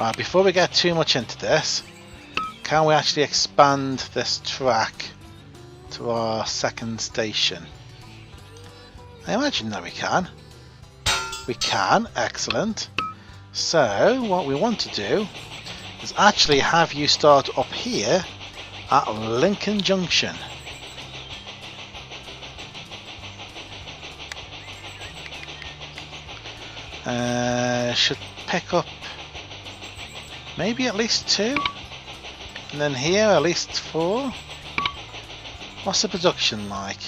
Right, before we get too much into this, can we actually expand this track to our second station? I imagine that we can. We can, excellent. So what we want to do is actually have you start up here at Lincoln Junction. Should pick up maybe at least 2, and then here at least 4. What's the production like?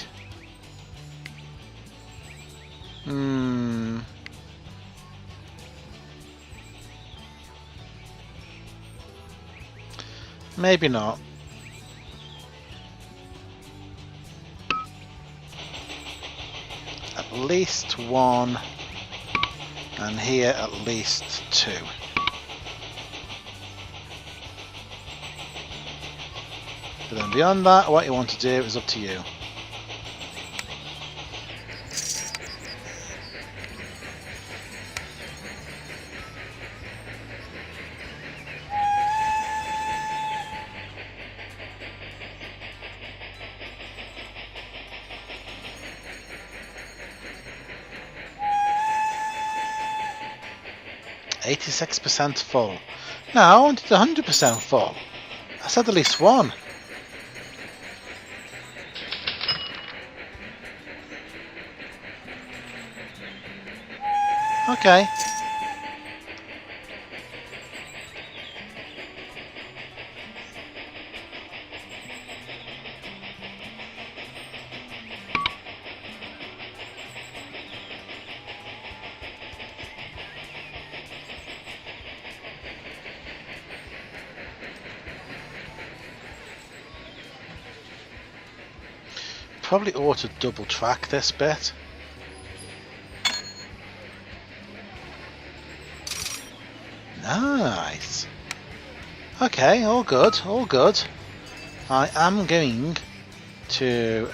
Maybe not. At least 1, and here at least 2. But then beyond that, what you want to do is up to you. %, full. No, I wanted 100% full. I said at least 1. Okay. Probably ought to double track this bit. Nice. Okay, all good, all good. I am going to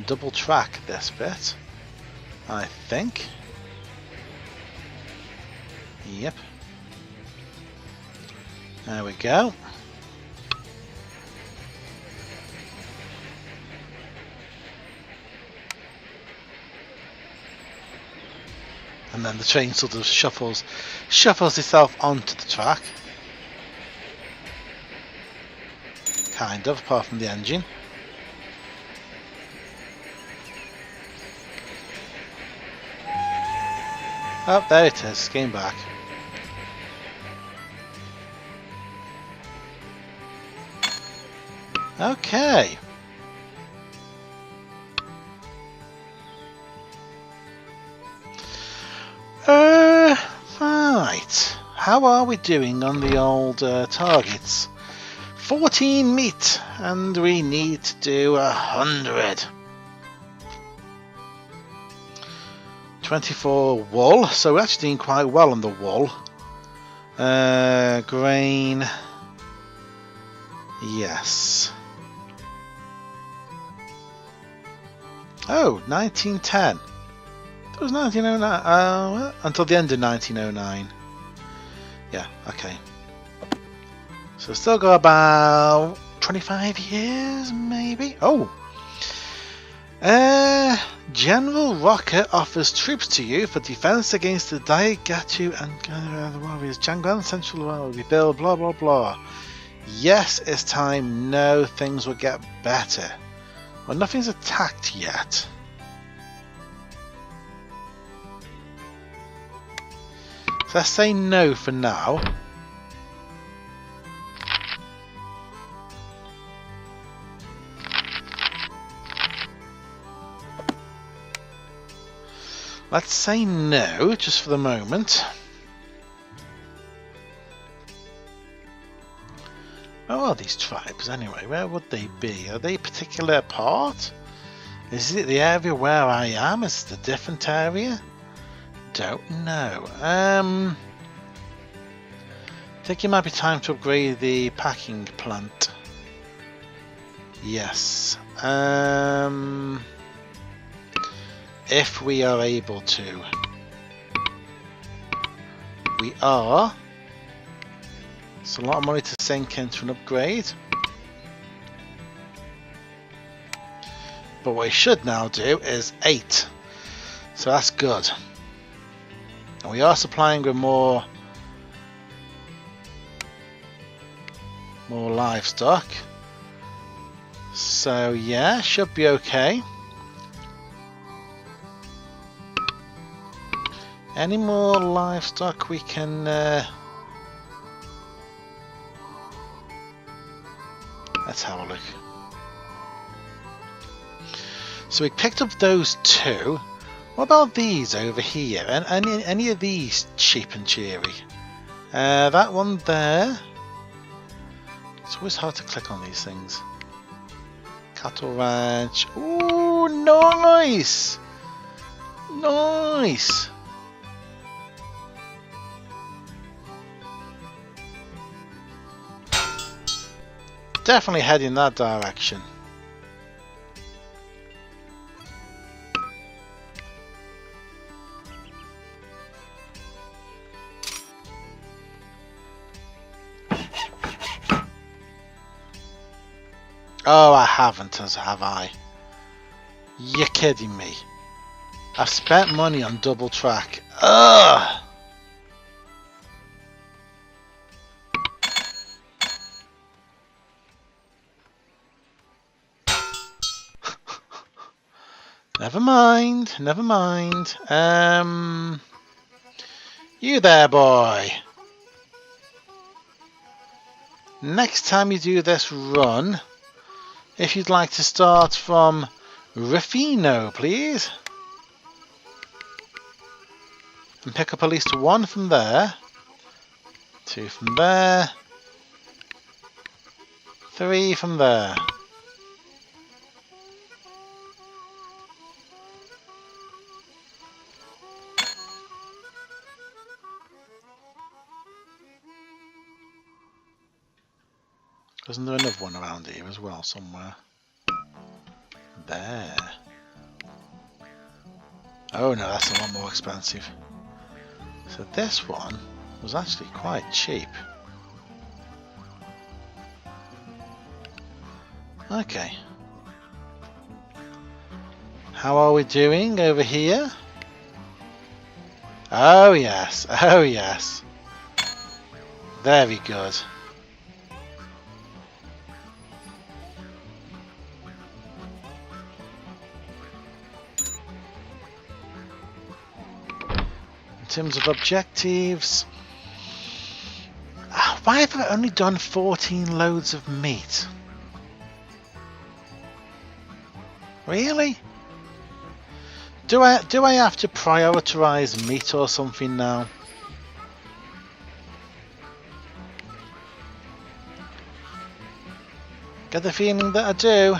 double track this bit, I think. Yep. There we go. And then the train sort of shuffles itself onto the track. Kind of, apart from the engine. Oh, there it is, came back. Okay. Right. How are we doing on the old targets? 14 meat, and we need to do 100. 24 wool, so we're actually doing quite well on the wool. Grain. Yes. Oh, 1910. It was 1909. Well, until the end of 1909. Yeah, okay. So still got about 25 years, maybe. Oh. General Rocket offers troops to you for defense against the Daigatu and the warriors. Chang'an Central will be built. Blah blah blah. Yes, it's time. No, things will get better. Well, nothing's attacked yet. So let's say no for now. Let's say no, just for the moment. Where are these tribes anyway? Where would they be? Are they a particular part? Is it the area where I am? Is it a different area? Don't know. I think it might be time to upgrade the packing plant. Yes. If we are able to. We are. It's a lot of money to sink into an upgrade. But what we should now do is 8. So that's good. And we are supplying with more livestock. So yeah, should be okay. Any more livestock we can let's have a look. So we picked up those 2. What about these over here? And any of these cheap and cheery? That one there. It's always hard to click on these things. Cattle ranch. Ooh, nice! Nice! Definitely head in that direction. Oh, I haven't, have I? You're kidding me. I've spent money on double track. Ugh! Never mind, never mind. You there, boy. Next time you do this run, if you'd like to start from Rufino, please. And pick up at least 1 from there. 2 from there. 3 from there. Isn't there another one around here as well somewhere? There. Oh no, that's a lot more expensive. So this one was actually quite cheap. Okay. How are we doing over here? Oh yes, oh yes. Very good. In terms of objectives, why have I only done 14 loads of meat? Really? Do I have to prioritize meat or something now? Get the feeling that I do.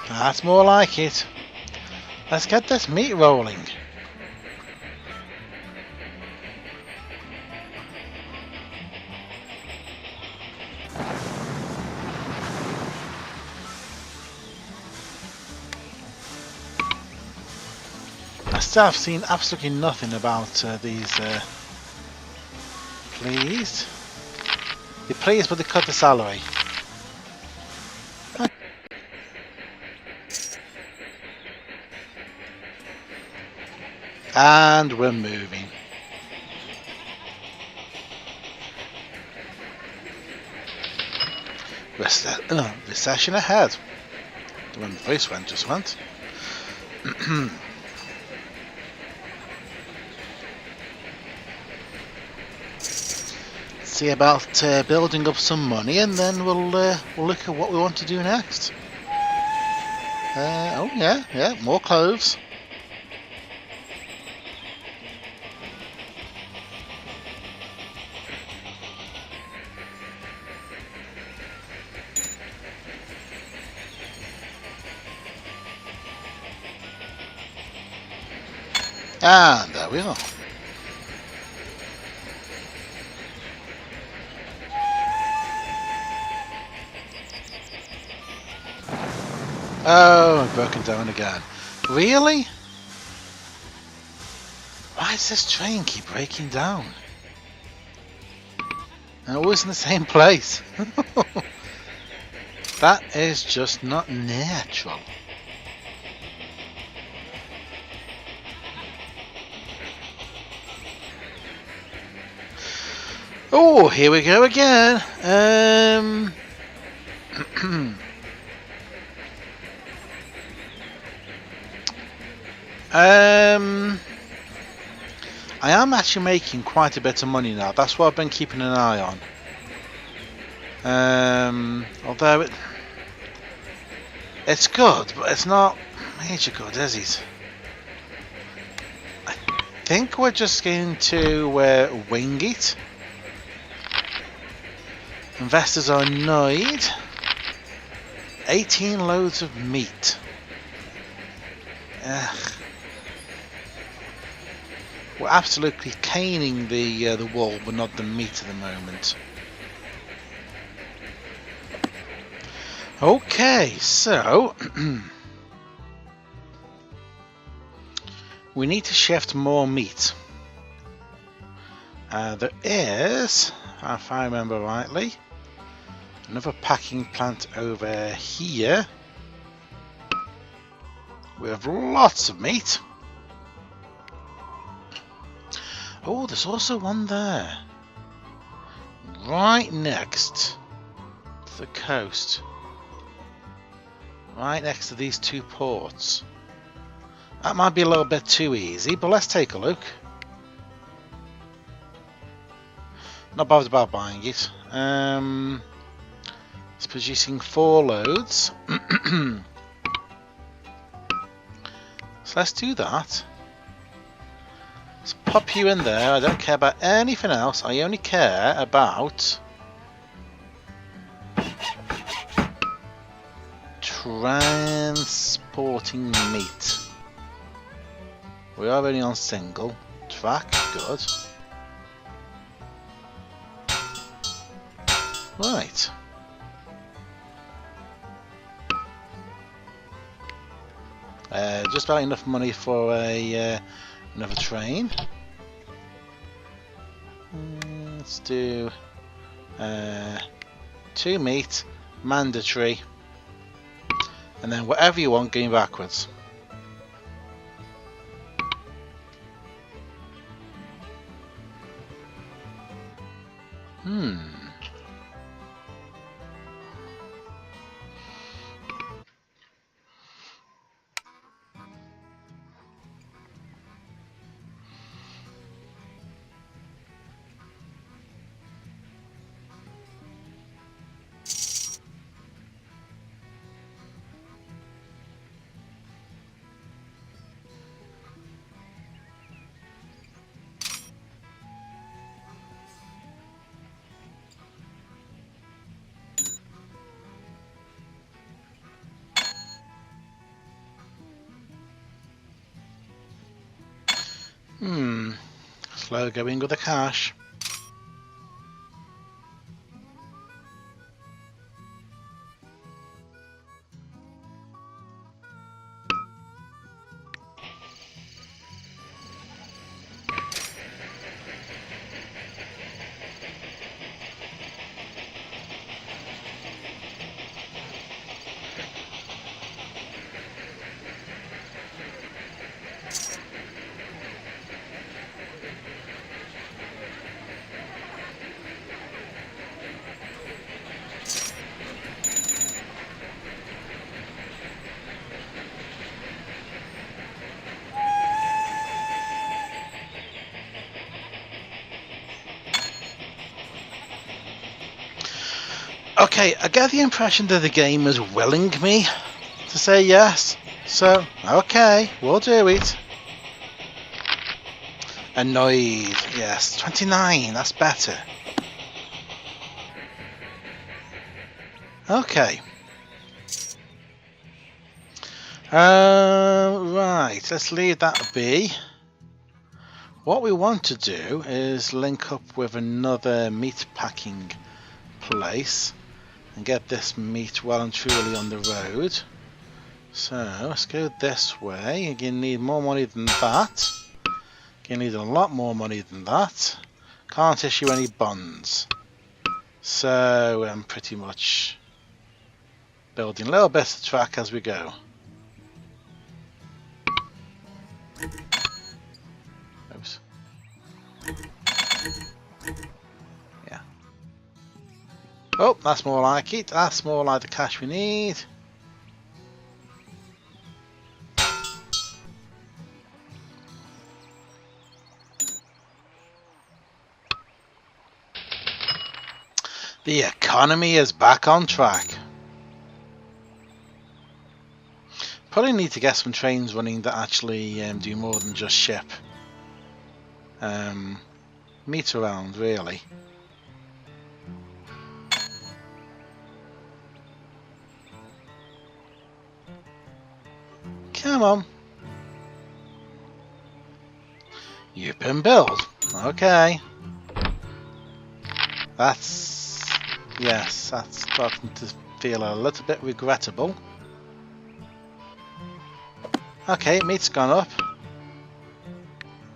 That's more like it. Let's get this meat rolling. I still have seen absolutely nothing about these pleased. They're pleased, but they cut the salary. And we're moving. Recession ahead. When the voice just went. see about building up some money, and then we'll look at what we want to do next. Oh yeah, more clothes. And there we are. Oh, I've broken down again. Really? Why does this train keep breaking down? And always in the same place. That is just not natural. Oh, here we go again. I am actually making quite a bit of money now. That's what I've been keeping an eye on. Although it's good, but it's not major good, is it? I think we're just going to wing it. Investors are annoyed. 18 loads of meat. Ugh. We're absolutely caning the wool, but not the meat at the moment. Okay, so we need to shift more meat. There is, if I remember rightly, another packing plant over here with lots of meat. Oh, there's also one there, right next to the coast, right next to these two ports. That might be a little bit too easy, but let's take a look. Not bothered about buying it. It's producing 4 loads. So let's do that. Let's pop you in there. I don't care about anything else. I only care about transporting meat. We are only on single track. Good. Right. Just about enough money for another train. Let's do 2 meat, mandatory, and then whatever you want going backwards. Slow going with the cash. Okay, I get the impression that the game is willing me to say yes. So, okay, we'll do it. Annoyed, yes. 29, that's better. Okay. Right, let's leave that be. What we want to do is link up with another meat packing place and get this meat well and truly on the road. So let's go this way. You need more money than that. You need a lot more money than that. Can't issue any bonds. So I'm pretty much building little bits of track as we go. Oops. Yeah. Oh, that's more like it. That's more like the cash we need. The economy is back on track. Probably need to get some trains running that actually do more than just ship meat around, really. Come on. You've been built. Okay. Yes, that's starting to feel a little bit regrettable. Okay, meat's gone up.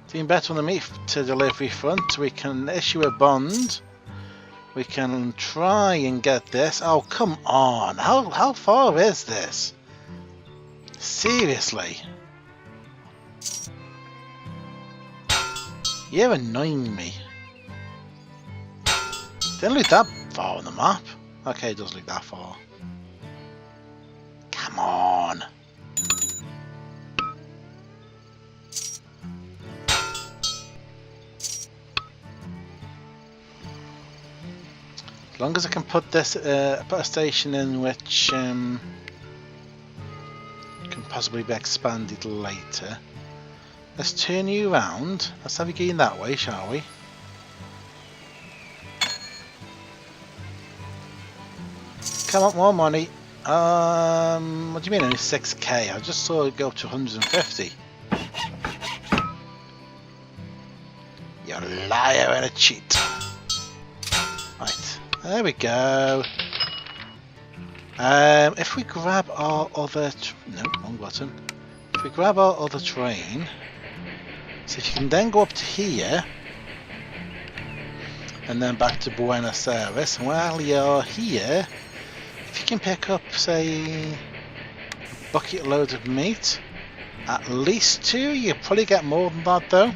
Doing better on the meat to delivery front. We can issue a bond. We can try and get this. Oh, come on. How far is this? Seriously. You're annoying me. Didn't look that far on the map. Okay, it does look that far. Come on. As long as I can put this, put a station in which can possibly be expanded later. Let's turn you around. Let's have you going that way, shall we? Come on, more money. What do you mean only 6k? I just saw it go up to 150. You're a liar and a cheat. Right, there we go. If we grab our other... no, wrong button. If we grab our other train... so if you can then go up to here... and then back to Buenos Aires. While you're here... if you can pick up, say... a bucket load of meat... at least 2, you probably get more than that though.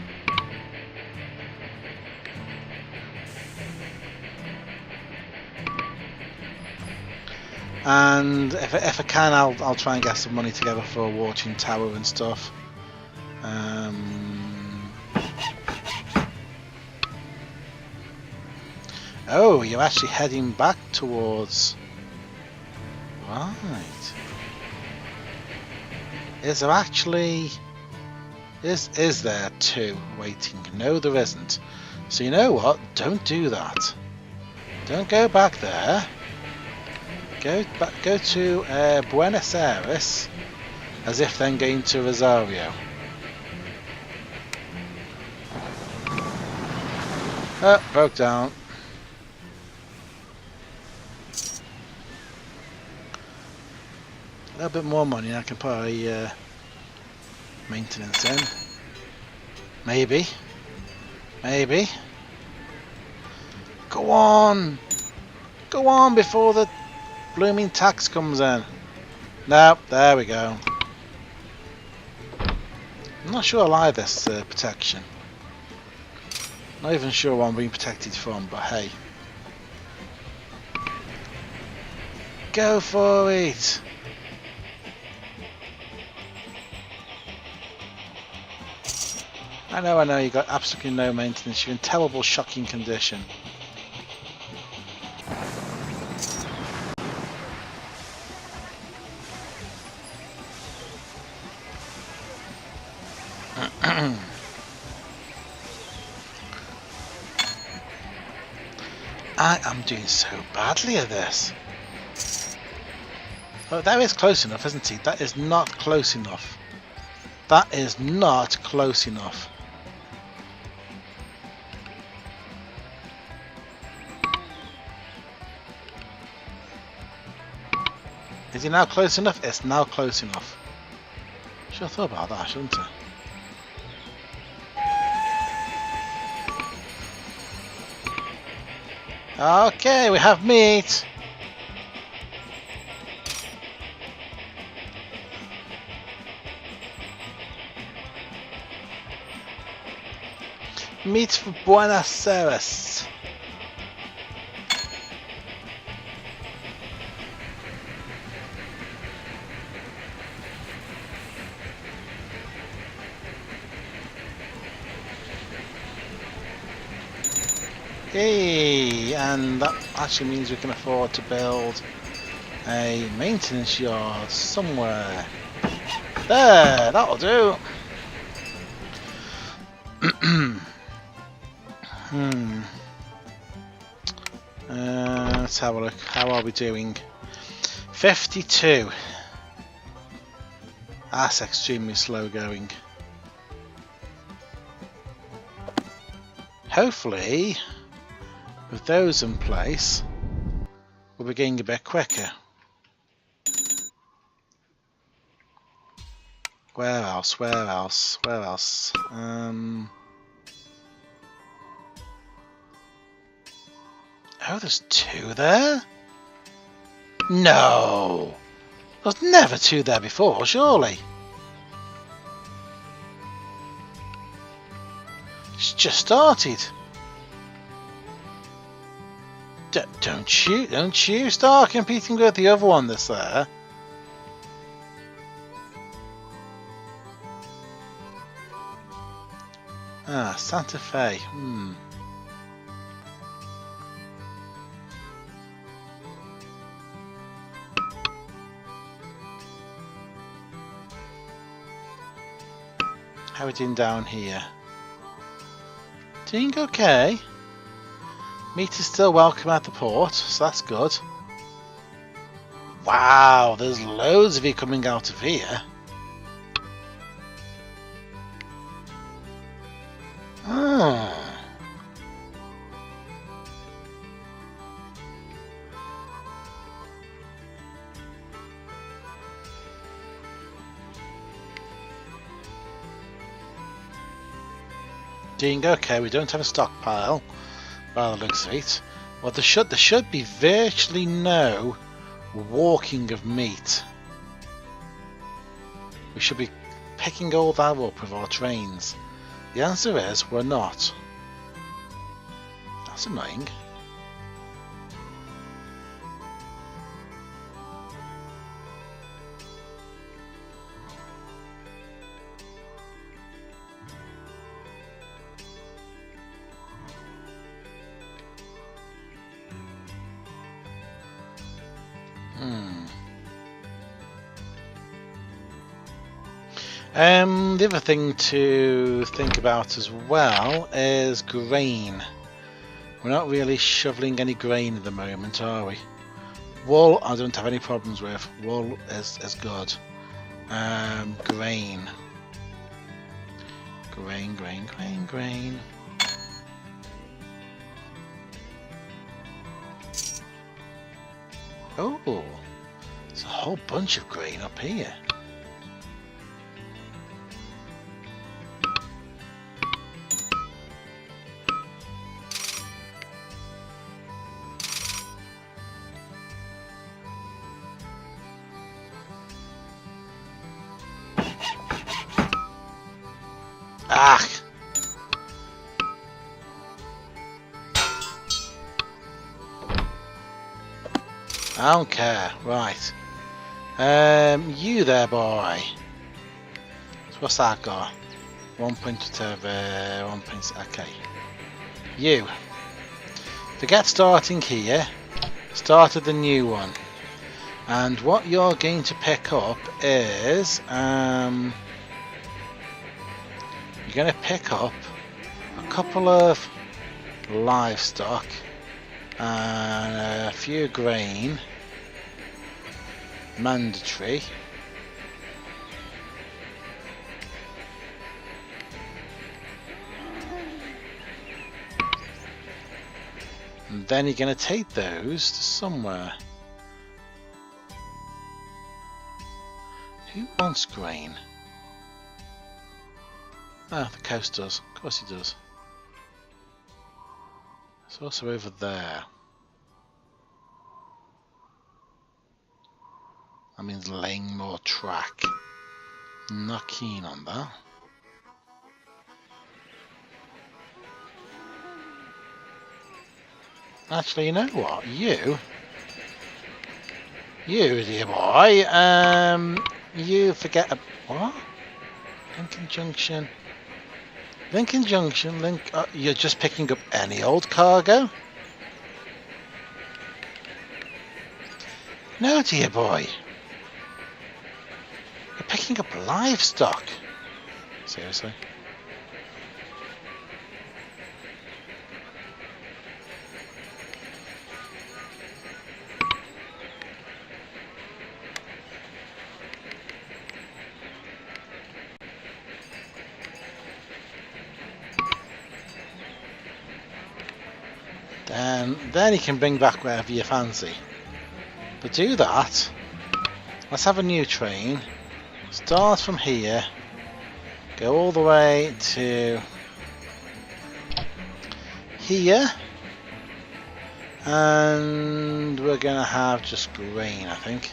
And if I can, I'll try and get some money together for a watching tower and stuff. Oh, you're actually heading back towards... right. Is there actually... Is there 2 waiting? No, there isn't. So you know what? Don't do that. Don't go back there. Go to Buenos Aires, as if then going to Rosario. Oh, broke down. A little bit more money, I can put a maintenance in. Maybe. Maybe. Go on! Go on before the blooming tax comes in. No, there we go. I'm not sure I like this protection. Not even sure what I'm being protected from, but hey. Go for it! I know, you got absolutely no maintenance. You're in terrible, shocking condition. I am doing so badly at this. Oh, that is close enough, isn't he? That is not close enough. That is not close enough. Is he now close enough? It's now close enough. Should have thought about that, shouldn't I? Okay, we have meat. Meat for Buenos Aires. Hey, and that actually means we can afford to build a maintenance yard somewhere. There, that'll do. Let's have a look. How are we doing? 52. That's extremely slow going. Hopefully, with those in place, we'll be getting a bit quicker. Where else? Where else? Where else? Oh, there's 2 there? No! There's never 2 there before, surely. It's just started. Don't you start competing with the other one that's there. Ah, Santa Fe. How are we doing down here? Doing okay. Meat is still welcome at the port, so that's good. Wow, there's loads of you coming out of here. Doing okay, we don't have a stockpile by the looks of it. Well, there should be virtually no walking of meat. We should be picking all that up with our trains. The answer is we're not. That's annoying. The other thing to think about as well is grain. We're not really shoveling any grain at the moment, are we? Wool, I don't have any problems with. Wool is good. Grain. Grain. Oh, there's a whole bunch of grain up here. Ah! I don't care. Right. You there, boy. So what's that got? 1.2, 1. Okay. You. To get starting here, started the new one. And what you're going to pick up is you're going to pick up a couple of livestock and a few grain, mandatory. And then you're going to take those to somewhere. Who wants grain? Ah, the coast does. Of course he does. It's also over there. That means laying more track. Not keen on that. Actually, you know what? You, dear boy, you forget what? Lincoln Junction. Lincoln Junction, you're just picking up any old cargo? No, dear boy. You're picking up livestock. Seriously? Then you can bring back wherever you fancy. But do that. Let's have a new train. Start from here. Go all the way to here. And we're going to have just grain, I think.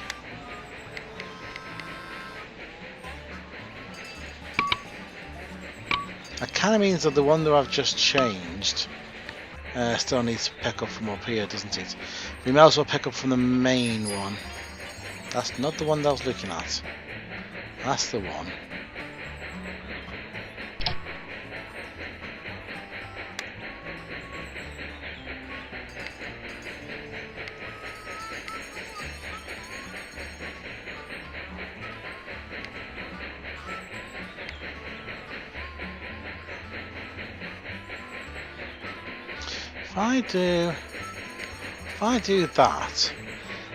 That kind of means that the one that I've just changed still needs to pick up from up here, doesn't it? We may as well pick up from the main one. That's not the one that I was looking at. That's the one. If I do that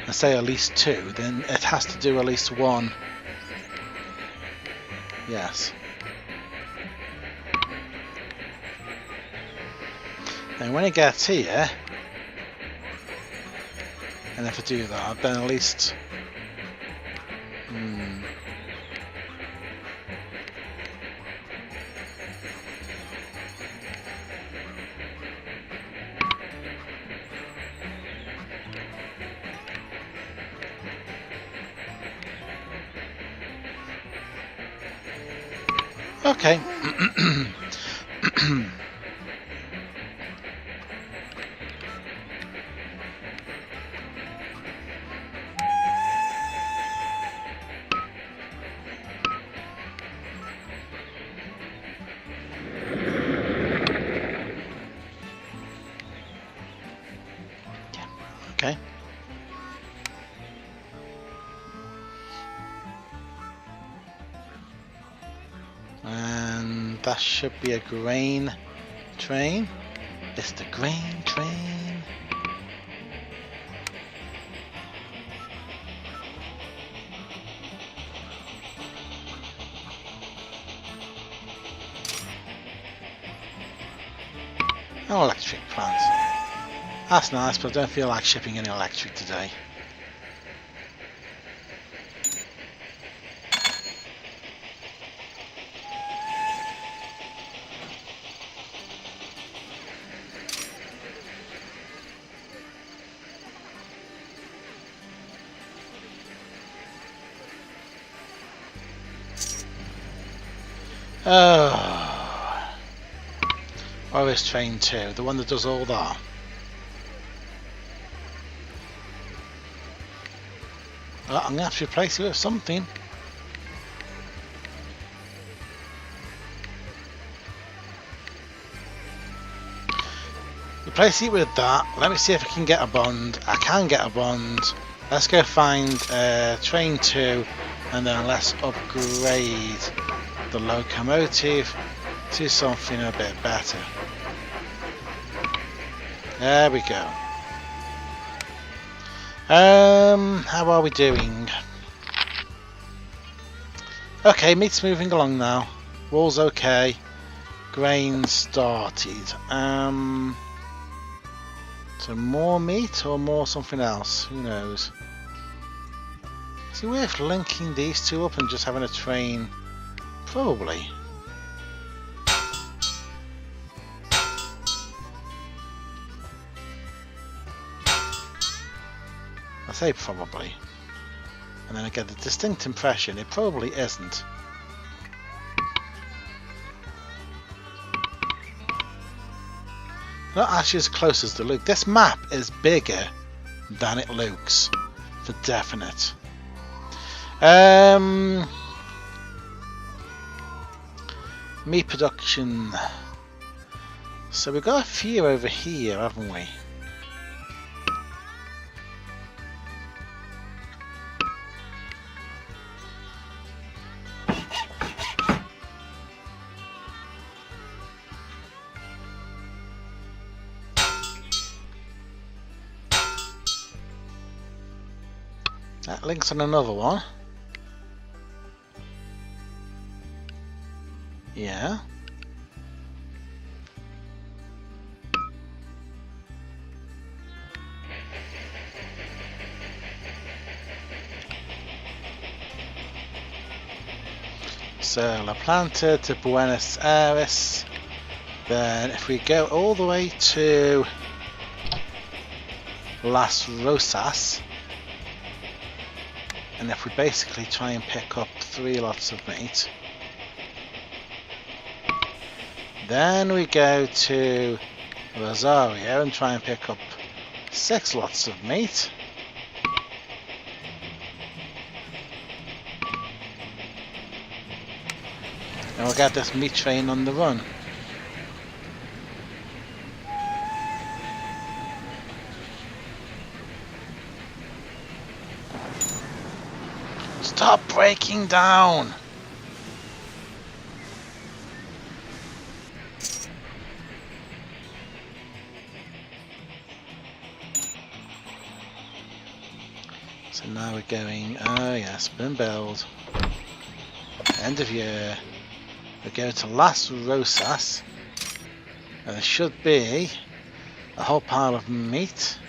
and say at least 2, then it has to do at least 1. Yes. And when it gets here, and if I do that, then at least okay. Okay. And that should be a grain train. It's the grain train. An electric plant. That's nice, but I don't feel like shipping any electric today. Oh, where is train 2? The one that does all that. Oh, I'm going to have to replace it with something. Replace it with that. Let me see if I can get a bond. I can get a bond. Let's go find train 2 and then let's upgrade the locomotive to something a bit better. There we go. How are we doing? Okay, meat's moving along now. Wall's okay. Grain started. So more meat or more something else? Who knows? Is it worth linking these two up and just having a train? Probably. I say probably. And then I get the distinct impression it probably isn't. Not actually as close as the look. This map is bigger than it looks, for definite. Meat production. So we've got a few over here, haven't we? That links on another one. Yeah. So La Planta to Buenos Aires. Then if we go all the way to Las Rosas, and if we basically try and pick up 3 lots of meat, then we go to Rosario and try and pick up 6 lots of meat. And we'll get this meat train on the run. Stop breaking down! So now we're going, oh yes, bin build. End of year. We go to Las Rosas. And there should be a whole pile of meat.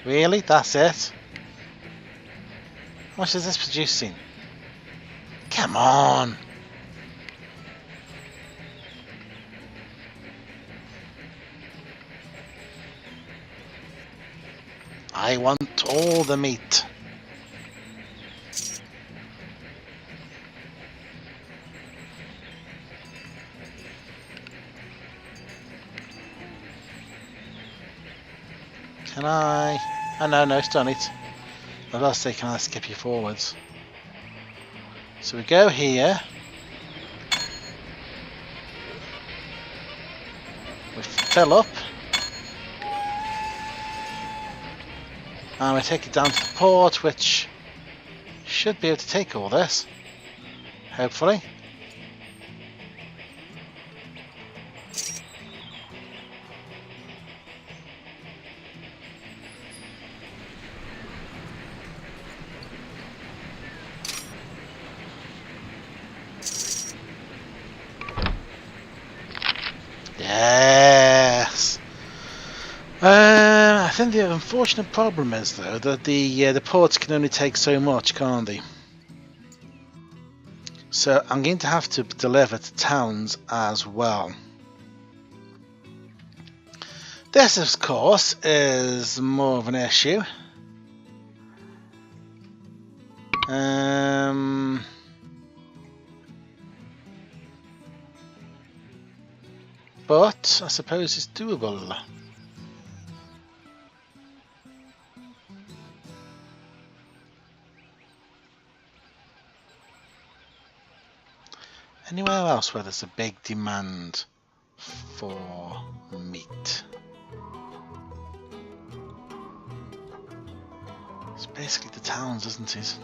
Really? That's it? How much is this producing? Come on! I want all the meat. Can I? Oh no, it's done it. I was about to say, can I skip you forwards? So we go here. We fill up. And we take it down to the port, which should be able to take all this. Hopefully. Yes. I think the unfortunate problem is though that the ports can only take so much, can't they? So I'm going to have to deliver to towns as well. This, of course, is more of an issue. But I suppose it's doable. Anywhere else where there's a big demand for meat? It's basically the towns, isn't it?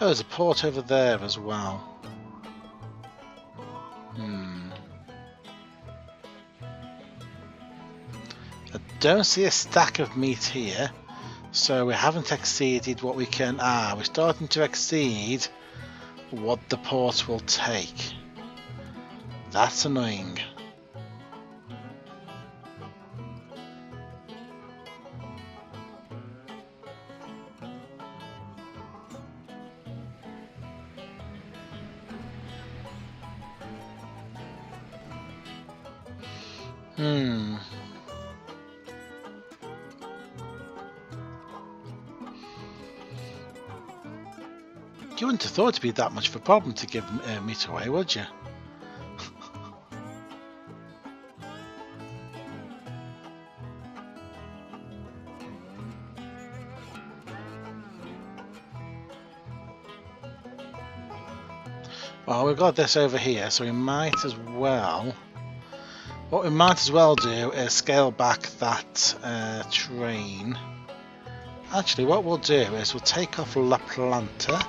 Oh, there's a port over there as well. I don't see a stack of meat here, so we haven't exceeded what we can. We're starting to exceed what the port will take. That's annoying. You wouldn't have thought it'd be that much of a problem to give meat away, would you? Well, we've got this over here, so we might as well... What we might as well do is scale back that train. Actually, what we'll do is we'll take off La Planta.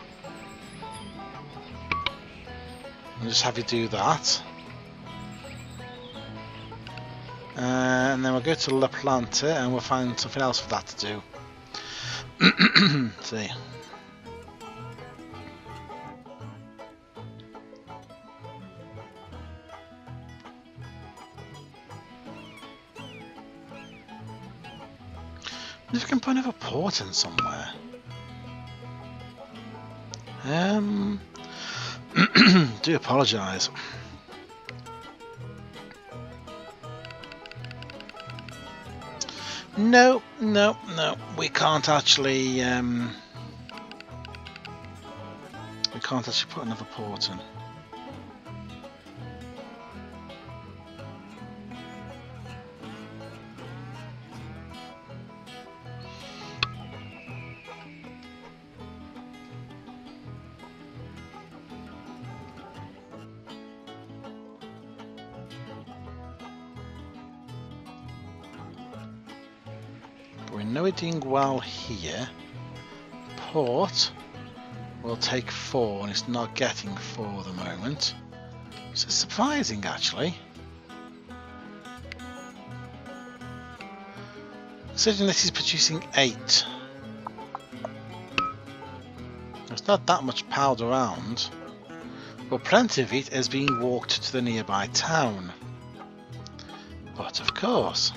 And just have you do that. And then we'll go to La Planta and we'll find something else for that to do. See. If we can put another port in somewhere. Do apologise. No, we can't actually. We can't actually put another port in. We know we're doing well here. Port will take 4 and it's not getting 4 at the moment. So it's surprising actually. Considering this is producing 8. There's not that much powder around. But plenty of it is being walked to the nearby town. But of course.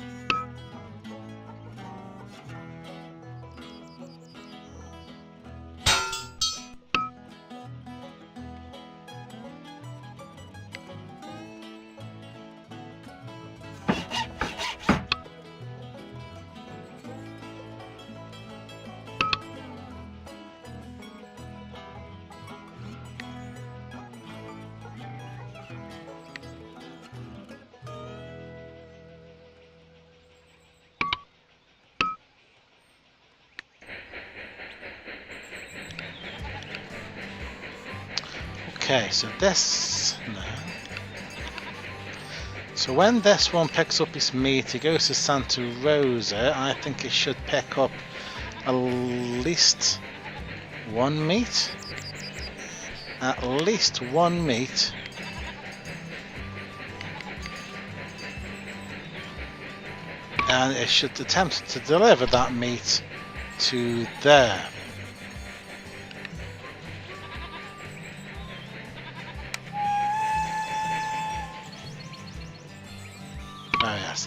Okay, so this... No. So when this one picks up its meat, it goes to Santa Rosa. I think it should pick up at least 1 meat. At least 1 meat. And it should attempt to deliver that meat to there.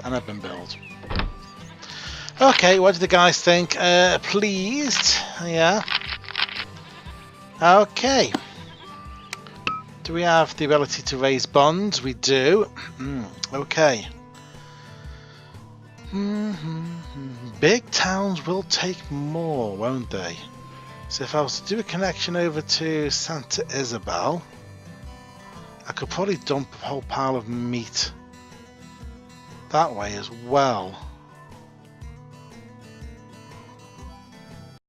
And I've been billed. Okay, what do the guys think? Pleased? Yeah. Okay. Do we have the ability to raise bonds? We do. Okay. Big towns will take more, won't they? So if I was to do a connection over to Santa Isabel, I could probably dump a whole pile of meat that way as well.